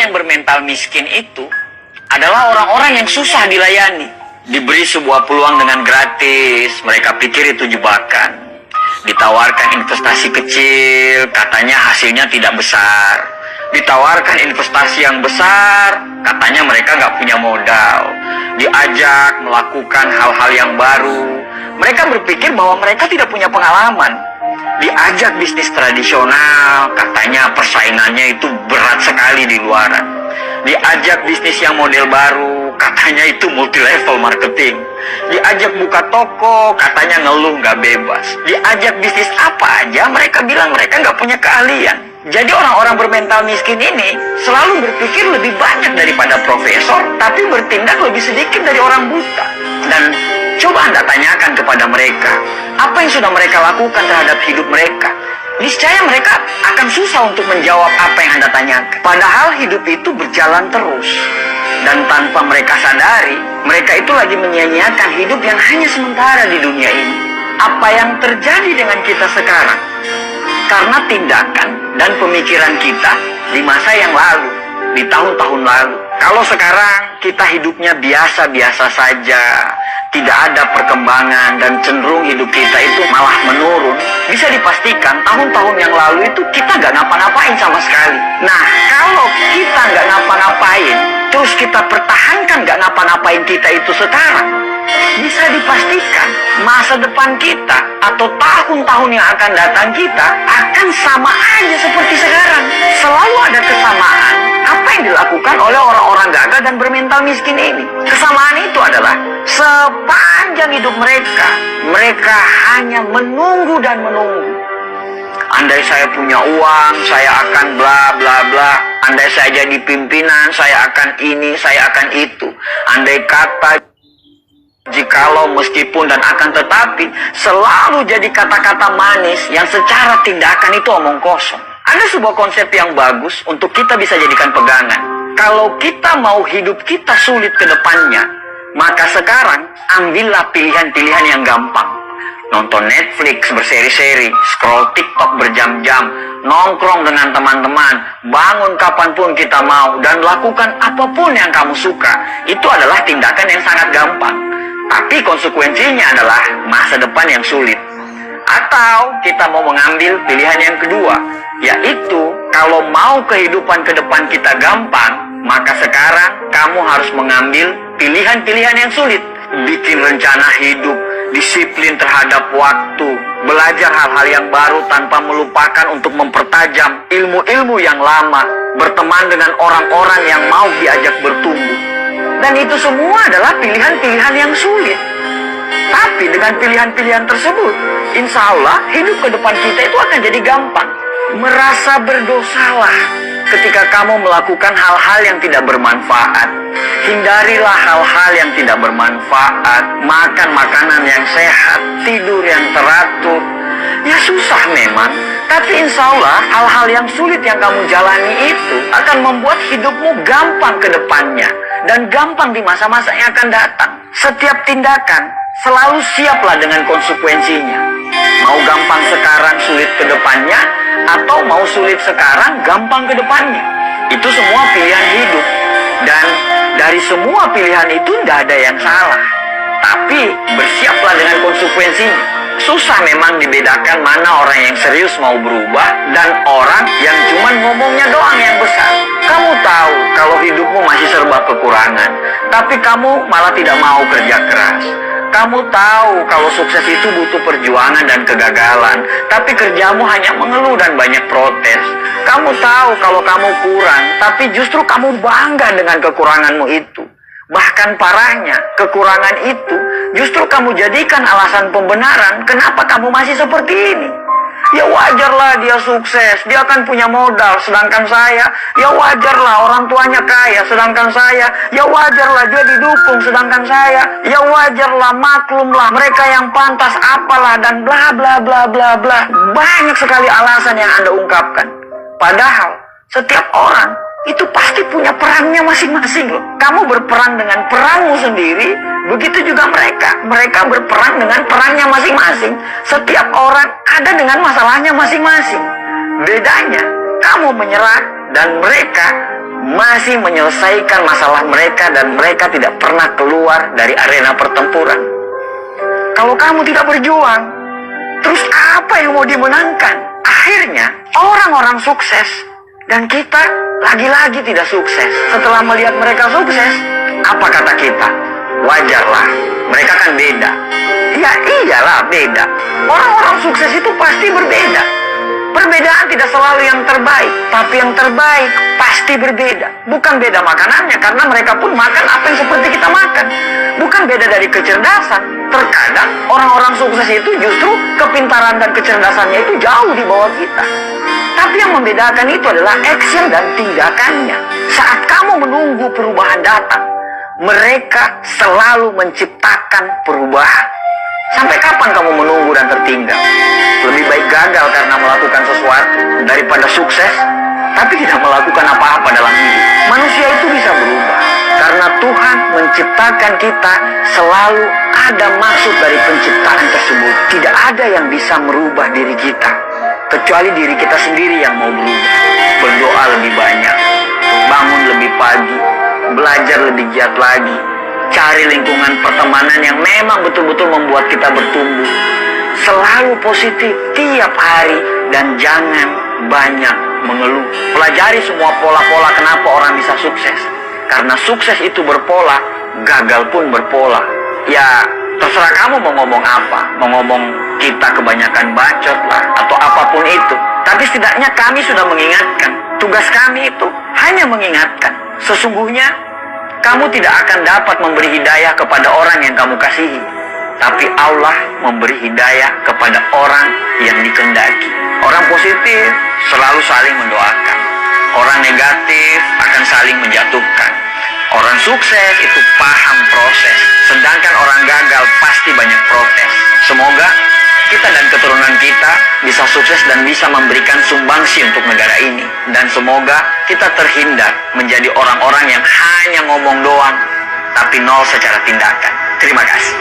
yang bermental miskin itu adalah orang-orang yang susah dilayani. Diberi sebuah peluang dengan gratis, mereka pikir itu jebakan. Ditawarkan investasi kecil, katanya hasilnya tidak besar. Ditawarkan investasi yang besar, katanya mereka nggak punya modal. Diajak melakukan hal-hal yang baru, mereka berpikir bahwa mereka tidak punya pengalaman. Diajak bisnis tradisional, katanya persaingannya itu berat sekali di luaran. Diajak bisnis yang model baru, katanya itu multi level marketing. Diajak buka toko, katanya ngeluh nggak bebas. Diajak bisnis apa aja, mereka bilang mereka nggak punya keahlian. Jadi orang-orang bermental miskin ini selalu berpikir lebih banyak daripada profesor, tapi bertindak lebih sedikit dari orang buta. Dan coba Anda tanyakan kepada mereka, apa yang sudah mereka lakukan terhadap hidup mereka? Niscaya mereka akan susah untuk menjawab apa yang Anda tanyakan. Padahal hidup itu berjalan terus. Dan tanpa mereka sadari, mereka itu lagi menyia-nyiakan hidup yang hanya sementara di dunia ini. Apa yang terjadi dengan kita sekarang? Karena tindakan dan pemikiran kita di masa yang lalu, di tahun-tahun lalu. Kalau sekarang kita hidupnya biasa-biasa saja, tidak ada perkembangan dan cenderung hidup kita itu malah menurun, bisa dipastikan tahun-tahun yang lalu itu kita nggak ngapa-ngapain sama sekali. Nah, kalau kita nggak ngapa-ngapain, terus kita pertahankan nggak ngapa-ngapain kita itu sekarang, bisa dipastikan masa depan kita atau tahun-tahun yang akan datang kita akan sama aja seperti sekarang. Selalu ada kesamaan apa yang dilakukan oleh orang-orang gagal dan bermental miskin ini. Kesamaan itu adalah sepanjang hidup mereka, mereka hanya menunggu dan menunggu. Andai saya punya uang, saya akan bla bla bla. Andai saya jadi pimpinan, saya akan ini, saya akan itu. Andai kata, jikalau, meskipun, dan akan tetapi, selalu jadi kata-kata manis yang secara tindakan itu omong kosong. Ada sebuah konsep yang bagus untuk kita bisa jadikan pegangan. Kalau kita mau hidup kita sulit ke depannya, maka sekarang ambillah pilihan-pilihan yang gampang. Nonton Netflix berseri-seri, scroll TikTok berjam-jam, nongkrong dengan teman-teman, bangun kapanpun kita mau, dan lakukan apapun yang kamu suka. Itu adalah tindakan yang sangat gampang. Tapi konsekuensinya adalah masa depan yang sulit. Atau kita mau mengambil pilihan yang kedua, yaitu kalau mau kehidupan ke depan kita gampang, maka sekarang kamu harus mengambil pilihan-pilihan yang sulit. Bikin rencana hidup, disiplin terhadap waktu, belajar hal-hal yang baru tanpa melupakan untuk mempertajam ilmu-ilmu yang lama, berteman dengan orang-orang yang mau diajak bertumbuh. Dan itu semua adalah pilihan-pilihan yang sulit. Tapi dengan pilihan-pilihan tersebut, insya Allah hidup ke depan kita itu akan jadi gampang. Merasa berdosalah ketika kamu melakukan hal-hal yang tidak bermanfaat. Hindarilah hal-hal yang tidak bermanfaat. Makan makanan yang sehat, tidur yang teratur. Ya susah memang, tapi insya Allah hal-hal yang sulit yang kamu jalani itu akan membuat hidupmu gampang ke depannya. Dan gampang di masa-masa yang akan datang. Setiap tindakan selalu siaplah dengan konsekuensinya. Mau gampang sekarang, sulit ke depannya, atau mau sulit sekarang, gampang ke depannya. Itu semua pilihan hidup. Dan dari semua pilihan itu tidak ada yang salah. Tapi bersiaplah dengan konsekuensinya. Susah memang dibedakan mana orang yang serius mau berubah dan orang yang cuma ngomongnya doang yang besar. Kamu tahu kalau hidupmu masih serba kekurangan, tapi kamu malah tidak mau kerja keras. Kamu tahu kalau sukses itu butuh perjuangan dan kegagalan, tapi kerjamu hanya mengeluh dan banyak protes. Kamu tahu kalau kamu kurang, tapi justru kamu bangga dengan kekuranganmu itu. Bahkan parahnya, kekurangan itu justru kamu jadikan alasan pembenaran kenapa kamu masih seperti ini. Ya wajarlah dia sukses, dia akan punya modal, sedangkan saya, ya wajarlah orang tuanya kaya, sedangkan saya, ya wajarlah dia didukung, sedangkan saya, ya wajarlah, maklumlah, mereka yang pantas apalah, dan bla bla bla bla bla. Banyak sekali alasan yang Anda ungkapkan. Padahal setiap orang itu pasti punya perangnya masing-masing loh. Kamu berperang dengan perangmu sendiri, begitu juga mereka. Mereka berperang dengan perangnya masing-masing. Setiap orang ada dengan masalahnya masing-masing. Bedanya, kamu menyerah dan mereka masih menyelesaikan masalah mereka dan mereka tidak pernah keluar dari arena pertempuran. Kalau kamu tidak berjuang, terus apa yang mau dimenangkan? Akhirnya orang-orang sukses dan kita lagi-lagi tidak sukses. Setelah melihat mereka sukses, apa kata kita? Wajarlah, mereka kan beda. Ya iyalah beda. Orang-orang sukses itu pasti berbeda. Perbedaan tidak selalu yang terbaik, tapi yang terbaik pasti berbeda. Bukan beda makanannya, karena mereka pun makan apa yang seperti kita makan. Bukan beda dari kecerdasan. Terkadang orang-orang sukses itu justru kepintaran dan kecerdasannya itu jauh di bawah kita. Tapi yang membedakan itu adalah action dan tindakannya. Saat kamu menunggu perubahan datang, mereka selalu menciptakan perubahan. Sampai kapan kamu menunggu dan tertinggal? Lebih baik gagal karena melakukan sesuatu daripada sukses tapi tidak melakukan apa-apa dalam hidup. Manusia itu bisa berubah karena Tuhan menciptakan kita, selalu ada maksud dari penciptaan tersebut. Tidak ada yang bisa merubah diri kita kecuali diri kita sendiri yang mau berubah. Berdoa lebih banyak, bangun lebih pagi, belajar lebih giat lagi, cari lingkungan pertemanan yang memang betul-betul membuat kita bertumbuh. Selalu positif tiap hari dan jangan banyak mengeluh. Pelajari semua pola-pola kenapa orang bisa sukses. Karena sukses itu berpola, gagal pun berpola. Ya terserah kamu mau ngomong apa. Mau ngomong kita kebanyakan bacot lah atau apapun itu. Tapi setidaknya kami sudah mengingatkan. Tugas kami itu hanya mengingatkan. Sesungguhnya kamu tidak akan dapat memberi hidayah kepada orang yang kamu kasihi, tapi Allah memberi hidayah kepada orang yang dikehendaki. Orang positif selalu saling mendoakan. Orang negatif akan saling menjatuhkan. Orang sukses itu paham proses, sedangkan orang gagal pasti banyak protes. Semoga kita dan keturunan kita bisa sukses dan bisa memberikan sumbangsi untuk negara ini. Dan semoga kita terhindar menjadi orang-orang yang hanya ngomong doang, tapi nol secara tindakan. Terima kasih.